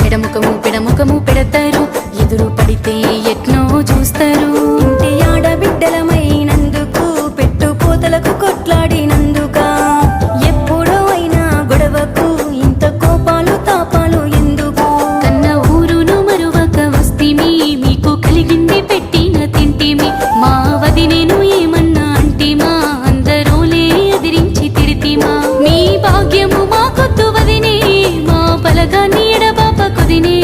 ఎడముఖము పెడముఖము పెడతారు, ఎదురు పడితే ఎట్నో చూస్తారు. ఇంటి ఆడబిడ్డలమైనందుకు పెట్టు పోతలకు కొట్లాడినందుక ఎప్పుడో అయినా గొడవకు ఇంత కోపాలు తాపాలు ఎందుకు? కన్న ఊరును మరువక వస్తిమి, మీకు కలిగింది పెట్టిన తింటిమి. మా వదినేను ఏమన్నా అంటిమా, అందరూలే ఎదిరించి తిరితిమా. మీ భాగ్యము మా కొద్దు వదినే, మా బలగాన్ని ఎడబాప కొదినే.